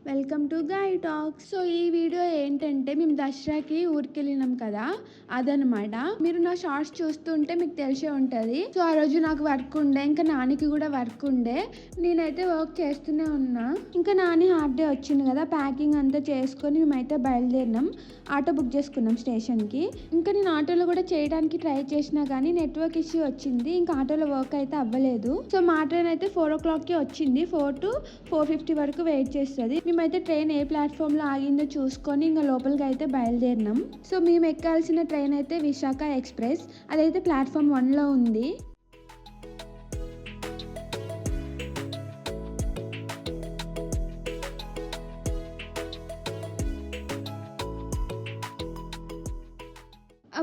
Welcome to guy talks. So ఈ video ఏంటంటే మేము దసరాకి ఊరికెళ్ళినాం కదా, అదనమాట. మీరు నా షార్ట్స్ చూస్తుంటే మీకు తెలిసే ఉంటుంది. సో ఆ రోజు నాకు వర్క్ ఉండే, ఇంకా నానికి కూడా వర్క్ ఉండే. నేనైతే వర్క్ చేస్తూనే ఉన్నా. ఇంకా నాని హాఫ్ డే వచ్చింది కదా, ప్యాకింగ్ అంతా చేసుకొని మేమైతే బయలుదేరినాం. ఆటో బుక్ చేసుకున్నాం స్టేషన్కి. ఇంకా నేను ఆటోలో కూడా చేయడానికి ట్రై చేసినా కానీ నెట్వర్క్ ఇష్యూ వచ్చింది. ఇంకా ఆటోలో వర్క్ అయితే అవ్వలేదు. సో మా ట్రైన్ అయితే 4 o'clockకి వచ్చింది. 4 to 4:50 వరకు వెయిట్ చేస్తుంది. మేమైతే ట్రైన్ ఏ ప్లాట్ఫామ్లో ఆగిందో చూసుకొని ఇంకా లోపలికి అయితే బయలుదేరినాం. సో మేము ఎక్కాల్సిన ట్రైన్ అయితే విశాఖ ఎక్స్ప్రెస్. అదైతే ప్లాట్ఫామ్ 1లో ఉంది.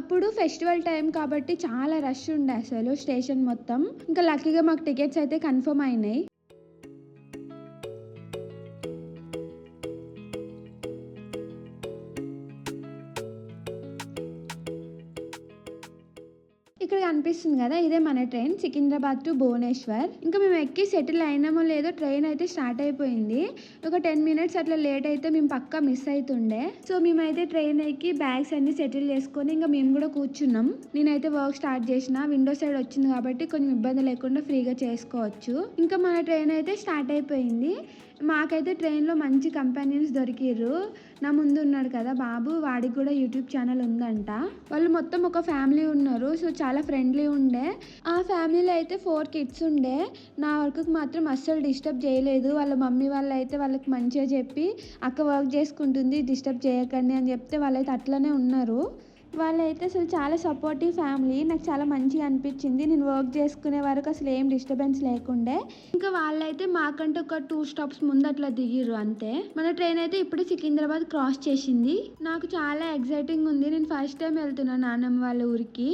అప్పుడు ఫెస్టివల్ టైం కాబట్టి చాలా రష్ ఉండే అసలు స్టేషన్ మొత్తం. ఇంకా లక్కీగా మాకు టికెట్స్ అయితే కన్ఫర్మ్ అయినాయి. ఇక్కడ కనిపిస్తుంది కదా, ఇదే మన ట్రైన్ సికింద్రాబాద్ టు భువనేశ్వర్. ఇంకా మేము ఎక్కి సెటిల్ అయినామో లేదో ట్రైన్ అయితే స్టార్ట్ అయిపోయింది. ఒక 10 minutes అట్లా లేట్ అయితే మేము పక్కా మిస్ అవుతుండే. సో మేమైతే ట్రైన్ ఎక్కి బ్యాగ్స్ అన్ని సెటిల్ చేసుకొని ఇంకా మేము కూడా కూర్చున్నాం. నేనైతే వర్క్ స్టార్ట్ చేసిన, విండో సైడ్ వచ్చింది కాబట్టి కొంచెం ఇబ్బంది లేకుండా ఫ్రీగా చేసుకోవచ్చు. ఇంకా మన ట్రైన్ అయితే స్టార్ట్ అయిపోయింది. మాకైతే ట్రైన్లో మంచి కంపెనీస్ దొరికిర్రు. నా ముందు ఉన్నాడు కదా బాబు, వాడికి కూడా యూట్యూబ్ ఛానల్ ఉందంట. వాళ్ళు మొత్తం ఒక ఫ్యామిలీ ఉన్నారు. సో చాలా ఫ్రెండ్లీ ఉండే. ఆ ఫ్యామిలీలో అయితే 4 kids ఉండే. నా వర్క్కి మాత్రం అస్సలు డిస్టర్బ్ చేయలేదు. వాళ్ళ మమ్మీ వాళ్ళు అయితే వాళ్ళకి మంచిగా చెప్పి అక్క వర్క్ చేసుకుంటుంది, డిస్టర్బ్ చేయకండి అని చెప్తే వాళ్ళైతే అట్లనే ఉన్నారు. వాళ్ళైతే అసలు చాలా సపోర్టివ్ ఫ్యామిలీ. నాకు చాలా మంచిగా అనిపించింది. నేను వర్క్ చేసుకునే వరకు అసలు ఏం డిస్టర్బెన్స్ లేకుండే. ఇంకా వాళ్ళైతే మాకంటే ఒక 2 stops ముందు అట్లా దిగిర్రు అంతే. మన ట్రైన్ అయితే ఇప్పుడు సికింద్రాబాద్ క్రాస్ చేసింది. నాకు చాలా ఎక్సైటింగ్ ఉంది. నేను ఫస్ట్ టైం వెళ్తున్నా నాన్నమ్మ వాళ్ళ ఊరికి.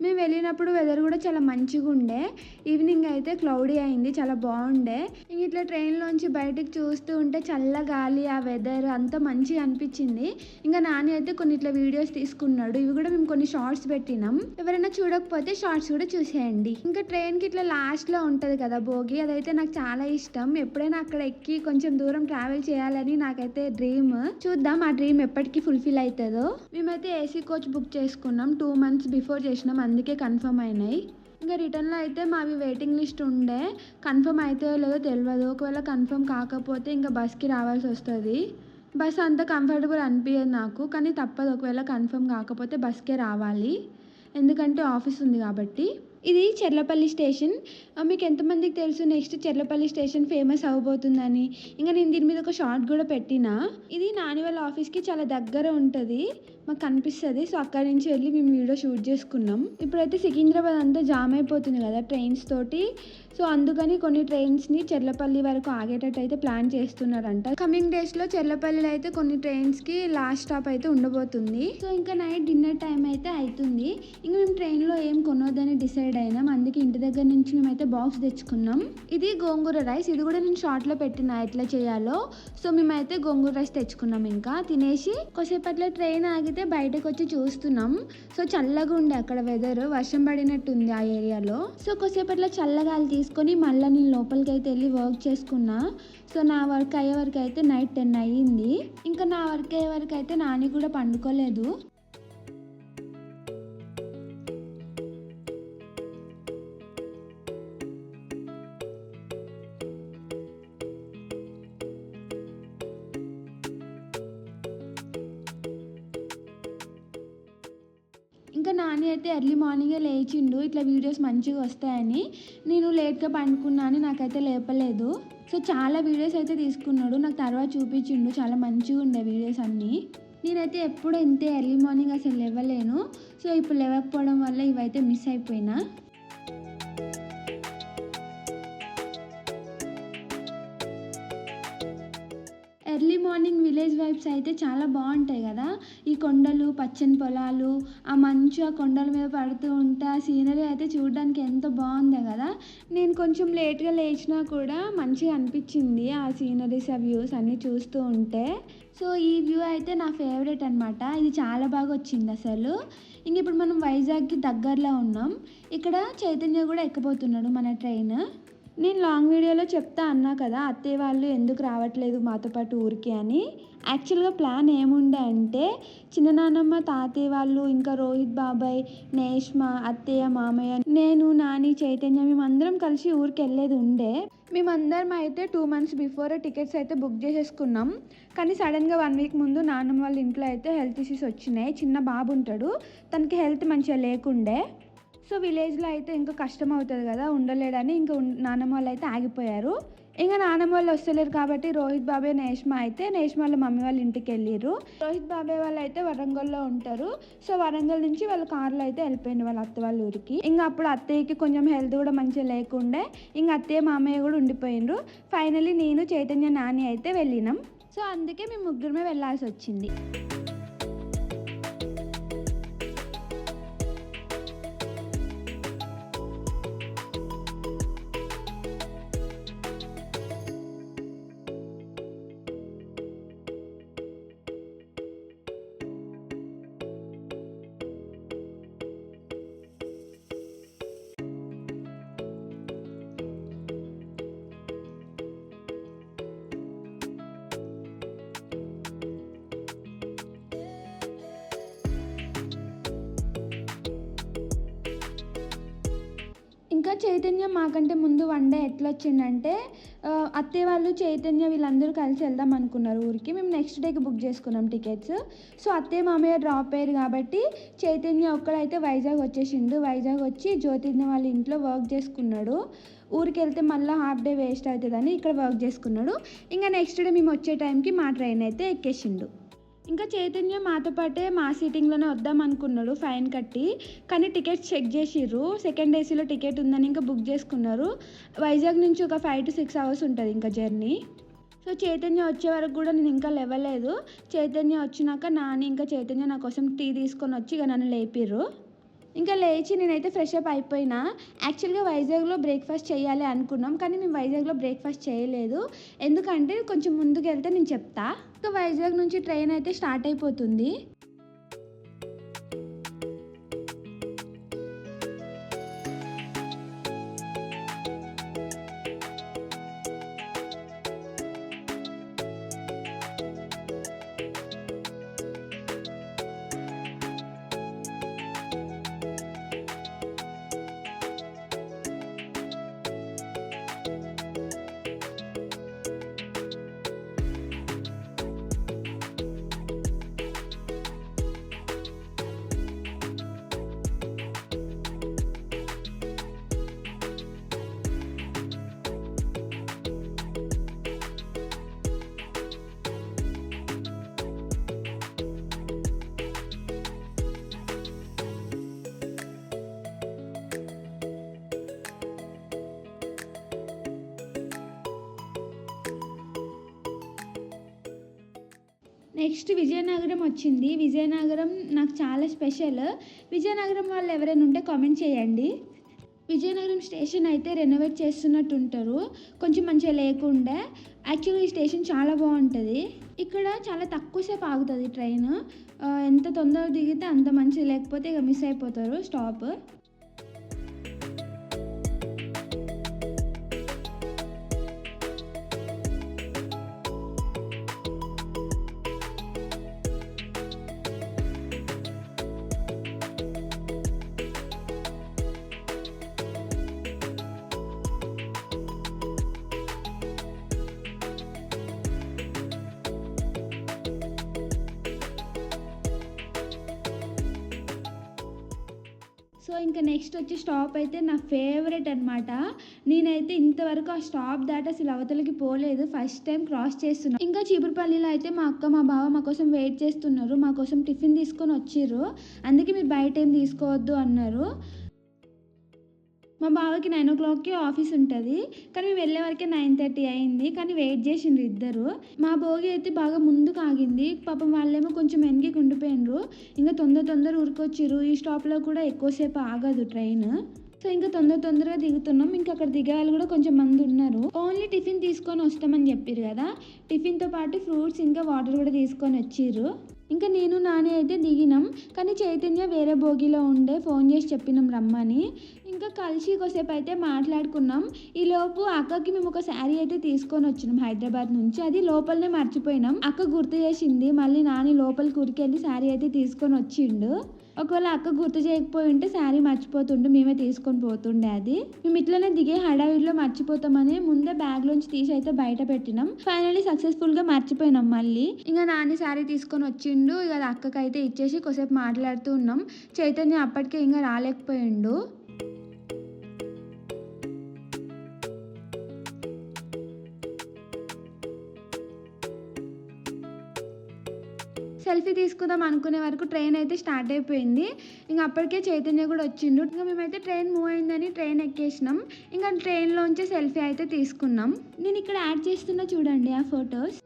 మేము వెళ్ళినప్పుడు వెదర్ కూడా చాలా మంచిగా ఉండే. ఈవినింగ్ అయితే క్లౌడీ అయింది, చాలా బాగుండే. ఇంక ఇట్లా ట్రైన్లోంచి బయటకు చూస్తూ ఉంటే చల్ల గాలి, ఆ వెదర్ అంతా మంచిగా అనిపించింది. ఇంకా నాని అయితే కొన్ని ఇట్లా వీడియోస్ తీసుకున్నాడు. ఇవి కూడా మేము కొన్ని షార్ట్స్ పెట్టినాం. ఎవరైనా చూడకపోతే షార్ట్స్ కూడా చూసేయండి. ఇంకా ట్రైన్కి ఇట్లా లాస్ట్లో ఉంటుంది కదా బోగి, అదైతే నాకు చాలా ఇష్టం. ఎప్పుడైనా అక్కడ ఎక్కి కొంచెం దూరం ట్రావెల్ చేయాలని నాకైతే డ్రీమ్. చూద్దాం ఆ డ్రీమ్ ఎప్పటికీ ఫుల్ఫిల్ అవుతుందో. మేమైతే ఏసీ కోచ్ బుక్ చేసుకున్నాం. 2 months బిఫోర్ చేసినాం, అందుకే కన్ఫర్మ్ అయినాయి. ఇంకా రిటర్న్లో అయితే మావి వెయిటింగ్ లిస్ట్ ఉండే. కన్ఫర్మ్ అయితే లేదో తెలియదు. ఒకవేళ కన్ఫర్మ్ కాకపోతే ఇంకా బస్కి రావాల్సి వస్తుంది. బస్ అంత కంఫర్టబుల్ అనిపించదు నాకు, కానీ తప్పదు. ఒకవేళ కన్ఫర్మ్ కాకపోతే బస్కే రావాలి, ఎందుకంటే ఆఫీస్ ఉంది కాబట్టి. ఇది చెర్లపల్లి స్టేషన్. మీకు ఎంతమందికి తెలుసు నెక్స్ట్ చెర్లపల్లి స్టేషన్ ఫేమస్ అవ్వబోతుందని. ఇంకా నేను దీని మీద ఒక షార్ట్ కూడా పెట్టినా. ఇది నాని వాళ్ళ ఆఫీస్కి చాలా దగ్గర ఉంటుంది, మాకు కనిపిస్తుంది. సో అక్కడి నుంచి వెళ్ళి మేము వీడియో షూట్ చేసుకున్నాం. ఇప్పుడైతే సికింద్రాబాద్ అంతా జామ్ అయిపోతుంది కదా ట్రైన్స్ తోటి. సో అందుకని కొన్ని ట్రైన్స్ని చెర్లపల్లి వరకు ఆగేటట్టు అయితే ప్లాన్ చేస్తున్నారంట. కమింగ్ డేస్లో చెర్లపల్లిలో అయితే కొన్ని ట్రైన్స్కి లాస్ట్ స్టాప్ అయితే ఉండబోతుంది. సో ఇంకా నైట్ డిన్నర్ టైం అయితే అవుతుంది. ఇంకా మేము ట్రైన్లో ఏం కొనొద్దని డిసైడ్ అయినాం. అందుకే ఇంటి దగ్గర నుంచి మేమైతే బాక్స్ తెచ్చుకున్నాం. ఇది గోంగూర రైస్. ఇది కూడా నేను షార్ట్లో పెట్టిన ఎట్లా చేయాలో. సో మేమైతే గోంగూర రైస్ తెచ్చుకున్నాం. ఇంకా తినేసి కొద్దిసేపట్లో ట్రైన్ ఆగితే బయటకు వచ్చి చూస్తున్నాం. సో చల్లగా ఉండే అక్కడ వెదర్, వర్షం పడినట్టుంది ఆ ఏరియాలో. సో కొద్దిసేపట్లో చల్లగాలి తీసుకొని మళ్ళీ నేను లోపలికి అయితే వెళ్ళి వర్క్ చేసుకున్నా. సో నా వర్క్ అయ్యే వరకు అయితే నైట్ 10 అయ్యింది. ఇంకా నా వర్క్ అయ్యే వరకు అయితే నాని కూడా పండుకోలేదు. ఇంకా నాని అయితే ఎర్లీ మార్నింగే లేచిండు, ఇట్లా వీడియోస్ మంచిగా వస్తాయని. నేను లేట్గా పండుకున్నాను, నాకైతే లేపలేదు. సో చాలా వీడియోస్ అయితే తీసుకున్నాడు, నాకు తర్వాత చూపించిండు. చాలా మంచిగా ఉండే వీడియోస్ అన్నీ. నేనైతే ఎప్పుడు ఇంతే ఎర్లీ మార్నింగ్ అసలు లేవలేను. సో ఇప్పుడు లేవకపోవడం వల్ల ఇవైతే మిస్ అయిపోయినా. ఎర్లీ మార్నింగ్ విలేజ్ వైబ్స్ అయితే చాలా బాగుంటాయి కదా. ఈ కొండలు, పచ్చని పొలాలు, ఆ మంచు ఆ కొండల మీద పడుతూ ఉంటే ఆ సీనరీ అయితే చూడడానికి ఎంత బాగుందో కదా. నేను కొంచెం లేట్గా లేచినా కూడా మంచిగా అనిపించింది ఆ సీనరీస్, ఆ వ్యూస్ అన్నీ చూస్తూ ఉంటే. సో ఈ వ్యూ అయితే నా ఫేవరెట్ అనమాట. ఇది చాలా బాగా వచ్చింది అసలు. ఇంక ఇప్పుడు మనం వైజాగ్కి దగ్గరలో ఉన్నాం. ఇక్కడ చైతన్య కూడా ఎక్కబోతున్నాడు మన ట్రైన్. నేను లాంగ్ వీడియోలో చెప్తా అన్నా కదా అత్తయ్య వాళ్ళు ఎందుకు రావట్లేదు మాతో పాటు ఊరికి అని. యాక్చువల్గా ప్లాన్ ఏముండే అంటే చిన్ననాన్నమ్మ, తాతయ్య వాళ్ళు, ఇంకా రోహిత్ బాబాయ్, నేష్మ, అత్తయ్య, మామయ్య, నేను, నాని, చైతన్య మేమందరం కలిసి ఊరికి వెళ్ళేది ఉండే. మేమందరం అయితే 2 months బిఫోరే టికెట్స్ అయితే బుక్ చేసేసుకున్నాం. కానీ సడన్గా 1 week ముందు నాన్నమ్మ వాళ్ళ ఇంట్లో అయితే హెల్త్ ఇష్యూస్ వచ్చినాయి. చిన్న బాబు ఉంటాడు, తనకి హెల్త్ మంచిగా లేకుండే. సో విలేజ్లో అయితే ఇంకా కష్టం అవుతుంది కదా, ఉండలేడని ఇంకా నాన్నమ్మ వాళ్ళు అయితే ఆగిపోయారు. ఇంకా నాన్నమ్మ వాళ్ళు వస్తలేరు కాబట్టి రోహిత్ బాబాయ్, నేష్మ అయితే నేష్మ వాళ్ళ మమ్మీ వాళ్ళ ఇంటికి వెళ్ళిర్రు. రోహిత్ బాబాయ్ వాళ్ళు అయితే వరంగల్లో ఉంటారు. సో వరంగల్ నుంచి వాళ్ళ కార్లో అయితే వెళ్ళిపోయింది వాళ్ళ అత్త వాళ్ళ ఊరికి. ఇంకా అప్పుడు అత్తయ్యకి కొంచెం హెల్త్ కూడా మంచిగా లేకుండే. ఇంకా అత్తయ్య, మామయ్య కూడా ఉండిపోయిండ్రు. ఫైనలీ నేను, చైతన్య, నాని అయితే వెళ్ళినాం. సో అందుకే మేము ముగ్గురమే వెళ్ళాల్సి వచ్చింది. ఇంకా చైతన్య మాకంటే ముందు 1 day ఎట్లా వచ్చిందంటే అత్తయ్య వాళ్ళు, చైతన్య వీళ్ళందరూ కలిసి వెళ్దాం అనుకున్నారు ఊరికి. మేము నెక్స్ట్ డేకి బుక్ చేసుకున్నాం టికెట్స్. సో అత్తయ్య, మామయ్య డ్రాప్ అయ్యారు కాబట్టి చైతన్య ఒక్కడైతే వైజాగ్ వచ్చేసిండు. వైజాగ్ వచ్చి జ్యోతిర్న వాళ్ళ ఇంట్లో వర్క్ చేసుకున్నాడు. ఊరికి వెళ్తే మళ్ళీ హాఫ్ డే వేస్ట్ అవుతుందని ఇక్కడ వర్క్ చేసుకున్నాడు. ఇంకా నెక్స్ట్ డే మేము వచ్చే టైంకి మా ట్రైన్ అయితే ఎక్కేసిండు. ఇంకా చైతన్య మాతో పాటే మా సీటింగ్లోనే వద్దాం అనుకున్నాడు ఫైన్ కట్టి. కానీ టికెట్స్ చెక్ చేసిర్రు, సెకండ్ ఏసీలో టికెట్ ఉందని ఇంకా బుక్ చేసుకున్నారు. వైజాగ్ నుంచి ఒక 5 to 6 hours ఉంటుంది ఇంకా జర్నీ. సో చైతన్య వచ్చే వరకు కూడా నేను ఇంకా లేవలేదు. చైతన్య వచ్చినాక నాని ఇంకా చైతన్య నా కోసం టీ తీసుకొని వచ్చి ఇక నన్ను లేపిర్రు. ఇంకా లేచి నేనైతే ఫ్రెష్ అప్ అయిపోయినా. యాక్చువల్గా వైజాగ్లో బ్రేక్ఫాస్ట్ చేయాలి అనుకున్నాం, కానీ మేము వైజాగ్లో బ్రేక్ఫాస్ట్ చేయలేదు. ఎందుకంటే కొంచెం ముందుకు వెళ్తే నేను చెప్తా. ఇంకా వైజాగ్ నుంచి ట్రైన్ అయితే స్టార్ట్ అయిపోతుంది. నెక్స్ట్ విజయనగరం వచ్చింది. విజయనగరం నాకు చాలా స్పెషల్. విజయనగరం వాళ్ళు ఎవరైనా ఉంటే కామెంట్ చేయండి. విజయనగరం స్టేషన్ అయితే రెనోవేట్ చేస్తున్నట్టు ఉంటారు, కొంచెం మంచిగా లేకుండే. యాక్చువల్గా ఈ స్టేషన్ చాలా బాగుంటుంది. ఇక్కడ చాలా తక్కువసేపు ఆగుతుంది ట్రైన్. ఎంత తొందరగా దిగితే అంత మంచిది, లేకపోతే ఇక మిస్ అయిపోతారు స్టాప్. సో ఇంకా నెక్స్ట్ వచ్చి స్టాప్ అయితే నా ఫేవరెట్ అనమాట. నేనైతే ఇంతవరకు ఆ స్టాప్ దాటి అసలు అవతలకి పోలేదు, ఫస్ట్ టైం క్రాస్ చేస్తున్నాను. ఇంకా చీపురుపల్లిలో అయితే మా అక్క, మా బావ మా కోసం వెయిట్ చేస్తున్నారు. మా కోసం టిఫిన్ తీసుకొని వచ్చిర్రు, అందుకే మీరు బయట ఏం తీసుకోవద్దు అన్నారు. మా బావకి 9:00కి ఆఫీస్ ఉంటది. కానీ మేము వెళ్ళే వరకే 9:30 అయింది. కానీ వెయిట్ చేసిండ్రు ఇద్దరు. మా భోగి అయితే బాగా ముందుకు ఆగింది. పాపం వాళ్ళేమో కొంచెం వెనకకి ఉండిపోయిండ్రు. ఇంక తొందర ఉరికొచ్చిర్రు. ఈ స్టాప్‌లో కూడా ఎక్కువసేపు ఆగదు ట్రైన్. సో, ఇంక తొందరగా దిగుతున్నాం. ఇంక అక్కడ దిగే వాళ్ళు కూడా కొంచెం మంది ఉన్నారు. ఓన్లీ టిఫిన్ తీసుకొని వస్తామని చెప్పిర్రు కదా! టిఫిన్‌తో పాటు ఫ్రూట్స్ ఇంకా వాటర్ కూడా తీసుకొని వచ్చిర్రు. ఇంకా నేను, నాని అయితే దిగినాం. కానీ చైతన్య వేరే బోగీలో ఉండే. ఫోన్ చేసి చెప్పినాం రమ్మని. ఇంకా కలిసి కొద్దిసేపు అయితే మాట్లాడుకున్నాం. ఈలోపు అక్కకి మేము ఒక శారీ అయితే తీసుకొని వచ్చినాం హైదరాబాద్ నుంచి. అది లోపలనే మర్చిపోయినాం. అక్క గుర్తు చేసింది. మళ్ళీ నాని లోపలికి ఉరికెళ్ళి శారీ అయితే తీసుకొని వచ్చిండు. ఒకవేళ అక్క గుర్తు చేయకపోయి ఉంటే శారీ మర్చిపోతుండే, మేమే తీసుకొని పోతుండే అది. మేము ఇట్లనే దిగే హడావిడిలో మర్చిపోతామని ముందే బ్యాగ్లోంచి తీసి అయితే బయట పెట్టినాం. ఫైనల్లీ సక్సెస్ఫుల్గా మర్చిపోయినాం మళ్ళీ. ఇంకా నాని శారీ తీసుకొని వచ్చిండు. ఇక అది అక్కకి అయితే ఇచ్చేసి కొద్దిసేపు మాట్లాడుతూ ఉన్నాం. చైతన్య అప్పటికే ఇంకా రాలేకపోయిండు. సెల్ఫీ తీసుకుందాం అనుకునే వరకు ట్రైన్ అయితే స్టార్ట్ అయిపోయింది. ఇంక అప్పటికే చైతన్య కూడా వచ్చిండు. ఇంకా మేమైతే ట్రైన్ మూవ్ అయిందని ట్రైన్ ఎక్కేసినాం. ఇంకా ట్రైన్లోంచి సెల్ఫీ అయితే తీసుకున్నాం. నేను ఇక్కడ యాడ్ చేస్తున్నా చూడండి ఆ ఫొటోస్.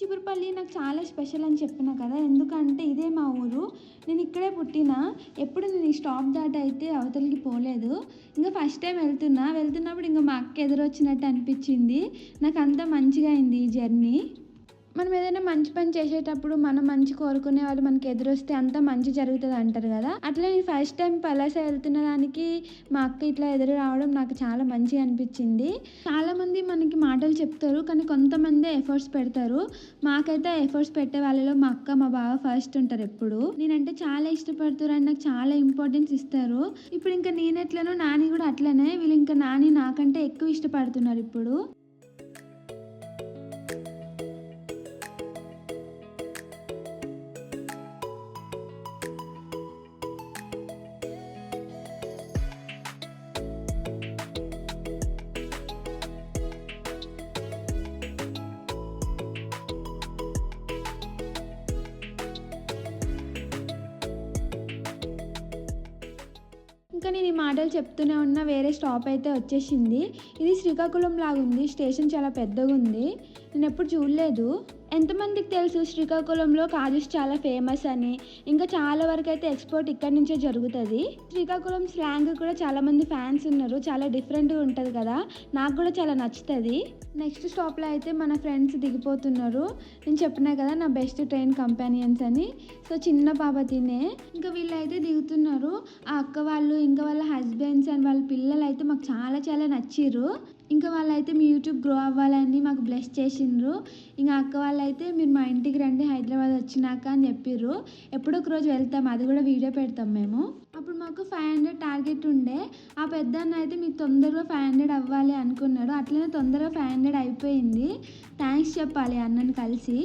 చిపురుపల్లి నాకు చాలా స్పెషల్ అని చెప్పిన కదా, ఎందుకంటే ఇదే మా ఊరు. నేను ఇక్కడే పుట్టిన. ఎప్పుడు నేను ఈ స్టాప్ దాటి అయితే అవతలికి పోలేదు. ఇంకా ఫస్ట్ టైం వెళ్తున్నప్పుడు ఇంకా మా అక్క ఎదురొచ్చినట్టు అనిపించింది. నాకు అంతా మంచిగా అయింది ఈ జర్నీ. మనం ఏదైనా మంచి పని చేసేటప్పుడు మనం మంచి కోరుకునే వాళ్ళు మనకి ఎదురొస్తే అంతా మంచి జరుగుతుంది అంటారు కదా. అట్లా నేను ఫస్ట్ టైం పలాస వెళ్తున్న దానికి మా అక్క ఇట్లా ఎదురు రావడం నాకు చాలా మంచిగా అనిపించింది. చాలామంది మనకి మాటలు చెప్తారు, కానీ కొంతమంది ఎఫర్ట్స్ పెడతారు. మాకైతే ఎఫర్ట్స్ పెట్టే వాళ్ళలో మా అక్క, మా బావ ఫస్ట్ ఉంటారు ఎప్పుడు. నేనంటే చాలా ఇష్టపడుతారు అండ్ నాకు చాలా ఇంపార్టెన్స్ ఇస్తారు. ఇప్పుడు ఇంకా నేనెట్లనో నాని కూడా అట్లనే. వీళ్ళు ఇంకా నాని నాకంటే ఎక్కువ ఇష్టపడుతున్నారు ఇప్పుడు. ఇంకా నేను ఈ మాటలు చెప్తూనే ఉన్న వేరే స్టాప్ అయితే వచ్చేసింది. ఇది శ్రీకాకుళం లాగా ఉంది. స్టేషన్ చాలా పెద్దగా ఉంది. నేను ఎప్పుడు చూడలేదు. ఎంతమందికి తెలుసు శ్రీకాకుళంలో కాజుస్ చాలా ఫేమస్ అని. ఇంకా చాలా వరకు అయితే ఎక్స్పోర్ట్ ఇక్కడి నుంచే జరుగుతుంది. శ్రీకాకుళం స్లాంగ్ కూడా చాలా మంది ఫ్యాన్స్ ఉన్నారు. చాలా డిఫరెంట్గా ఉంటుంది కదా, నాకు కూడా చాలా నచ్చుతుంది. నెక్స్ట్ స్టాప్లో అయితే మన ఫ్రెండ్స్ దిగిపోతున్నారు. నేను చెప్పినా కదా నా బెస్ట్ ట్రైన్ కంపానియన్స్ అని. సో చిన్న పాపతినే. ఇంకా వీళ్ళు అయితే దిగుతున్నారు. ఆ అక్క వాళ్ళు ఇంకా వాళ్ళ హస్బెండ్స్ అండ్ వాళ్ళ పిల్లలు అయితే మాకు చాలా నచ్చిర్రు. ఇంకా వాళ్ళైతే మీ యూట్యూబ్ గ్రో అవ్వాలని మాకు బ్లెస్ చేసిండ్రు. ఇంకా అక్క వాళ్ళైతే మీరు మా ఇంటికి రండి హైదరాబాద్ వచ్చినాక అని చెప్పిర్రు. ఎప్పుడో ఒక రోజు వెళ్తాం, అది కూడా వీడియో పెడతాం మేము. అప్పుడు మాకు 500 టార్గెట్ ఉండే. ఆ పెద్ద అన్న అయితే మీకు తొందరగా 500 అవ్వాలి అనుకున్నాడు. అట్లనే తొందరగా 500 అయిపోయింది. థ్యాంక్స్ చెప్పాలి అన్నని కలిసి.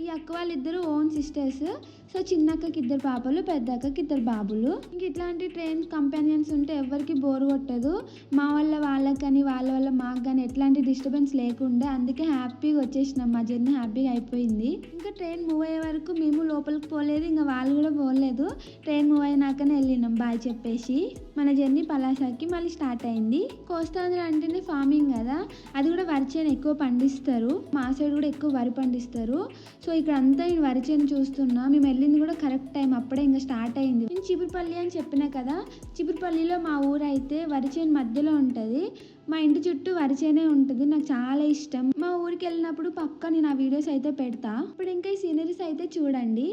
ఈ అక్క వాళ్ళిద్దరు ఓన్ సిస్టర్స్. సో చిన్న అక్కకి 2 పాపలు, పెద్ద అక్కకి 2 బాబులు. ఇంక ఇట్లాంటి ట్రైన్ కంపానియన్స్ ఉంటే ఎవరికి బోర్ కొట్టదు. మా వాళ్ళకి కానీ వాళ్ళ వల్ల మాకు కానీ ఎట్లాంటి డిస్టర్బెన్స్ లేకుండా. అందుకే హ్యాపీగా వచ్చేసినాం. మా జర్నీ హ్యాపీగా అయిపోయింది. ఇంకా ట్రైన్ మూవ్ అయ్యే వరకు మేము లోపలికి పోలేదు, ఇంకా వాళ్ళు కూడా పోలేదు. ట్రైన్ మూవ్ అయినాకనే వెళ్ళినాం బాయ్ చెప్పేసి. మన జర్నీ పలాసకి మళ్ళీ స్టార్ట్ అయింది. కోస్తాంధ్ర అంటేనే ఫార్మింగ్ కదా, అది కూడా వరి చేను ఎక్కువ పండిస్తారు. మా సైడ్ కూడా ఎక్కువ వరి పండిస్తారు. సో ఇక్కడ అంతా నేను వరి చేను చూస్తున్నా. మేము వెళ్ళింది కూడా కరెక్ట్ టైం, అప్పుడే ఇంకా స్టార్ట్ అయింది. నేను చిపురుపల్లి అని చెప్పినా కదా, చిపురుపల్లిలో మా ఊరు అయితే వరి చేను మధ్యలో ఉంటుంది. మా ఇంటి చుట్టూ వరి చేనే ఉంటుంది. నాకు చాలా ఇష్టం. మా ఊరికి వెళ్ళినప్పుడు పక్కా నేను ఆ వీడియోస్ అయితే పెడతా. ఇప్పుడు ఇంకా ఈ సీనరీస్ అయితే చూడండి.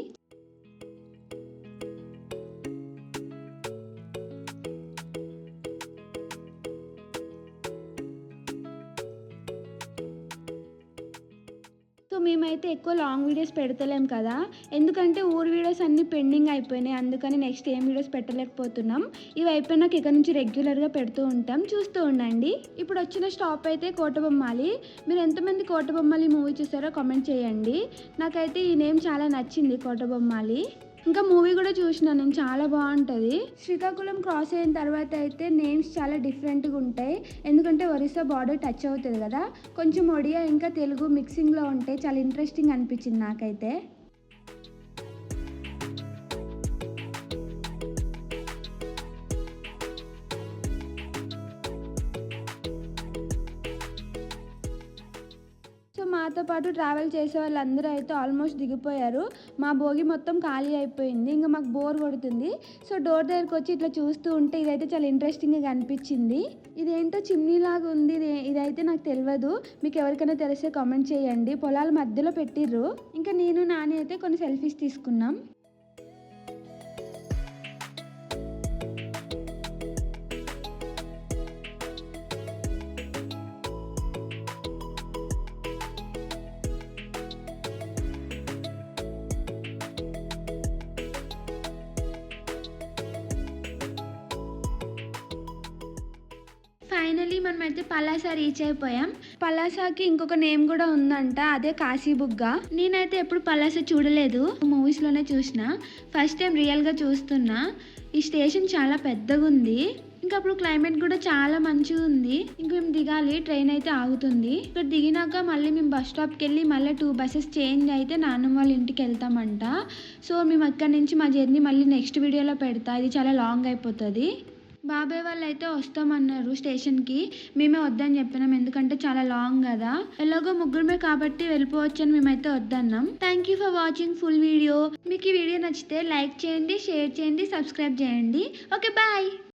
సో మేమైతే ఎక్కువ లాంగ్ వీడియోస్ పెడతలేం కదా, ఎందుకంటే ఊరు వీడియోస్ అన్నీ పెండింగ్ అయిపోయినాయి. అందుకని నెక్స్ట్ ఏం వీడియోస్ పెట్టలేకపోతున్నాం. ఇవి అయిపోయినాక ఇక నుంచి రెగ్యులర్గా పెడుతూ ఉంటాం, చూస్తూ ఉండండి. ఇప్పుడు వచ్చిన స్టాప్ అయితే కోటబొమ్మాలి. మీరు ఎంతమంది కోటబొమ్మాలి మూవీ చూసారో కామెంట్ చేయండి. నాకైతే ఈ నేమ్ చాలా నచ్చింది, కోటబొమ్మాలి. ఇంకా మూవీ కూడా చూసిన నేను, చాలా బాగుంటుంది. శ్రీకాకుళం క్రాస్ అయిన తర్వాత అయితే నేమ్స్ చాలా డిఫరెంట్గా ఉంటాయి. ఎందుకంటే ఒరిస్సా బార్డర్ టచ్ అవుతుంది కదా, కొంచెం ఒడియా ఇంకా తెలుగు మిక్సింగ్లో ఉంటాయి. చాలా ఇంట్రెస్టింగ్ అనిపించింది నాకైతే. మాతో పాటు ట్రావెల్ చేసే వాళ్ళందరూ అయితే ఆల్మోస్ట్ దిగిపోయారు. మా భోగి మొత్తం ఖాళీ అయిపోయింది. ఇంకా మాకు బోర్ కొడుతుంది. సో డోర్ దగ్గరకు వచ్చి ఇట్లా చూస్తూ ఉంటే ఇదైతే చాలా ఇంట్రెస్టింగ్గా కనిపించింది. ఇదేంటో చిమ్నీ లాగా ఉంది. ఇదైతే నాకు తెలియదు. మీకు ఎవరికైనా తెలిస్తే కామెంట్ చేయండి. పొలాల మధ్యలో పెట్టిర్రు. ఇంకా నేను నాని అయితే కొన్ని సెల్ఫీస్ తీసుకున్నాం. ఫైనలీ మనమైతే పలాస రీచ్ అయిపోయాం. పలాసకి ఇంకొక నేమ్ కూడా ఉందంట, అదే కాశీబుగ్గ. నేనైతే ఎప్పుడు పలాస చూడలేదు, మూవీస్ లోనే చూసిన. ఫస్ట్ టైం రియల్ గా చూస్తున్నా. ఈ స్టేషన్ చాలా పెద్దగా ఉంది. ఇంకా అప్పుడు క్లైమేట్ కూడా చాలా మంచిగా ఉంది. ఇంక మేము దిగాలి, ట్రైన్ అయితే ఆగుతుంది. ఇక్కడ దిగినాక మళ్ళీ మేము బస్ స్టాప్కి వెళ్ళి మళ్ళీ 2 బస్సెస్ చేంజ్ అయితే నాన్నమ్మ వాళ్ళ ఇంటికి వెళ్తామంట. సో మేము అక్కడి నుంచి మా జర్నీ మళ్ళీ నెక్స్ట్ వీడియోలో పెడతా. ఇది చాలా లాంగ్ అయిపోతుంది. బాబాయ్ వాళ్ళు అయితే వస్తామన్నారు స్టేషన్కి. మేమే వద్దని చెప్పినాం, ఎందుకంటే చాలా లాంగ్ కదా. ఎలాగో ముగ్గురమే కాబట్టి వెళ్ళిపోవచ్చు అని మేమైతే వద్దన్నాం. Thank you for watching full video. మీకు ఈ వీడియో నచ్చితే లైక్ చేయండి, షేర్ చేయండి, సబ్స్క్రైబ్ చేయండి. Okay bye.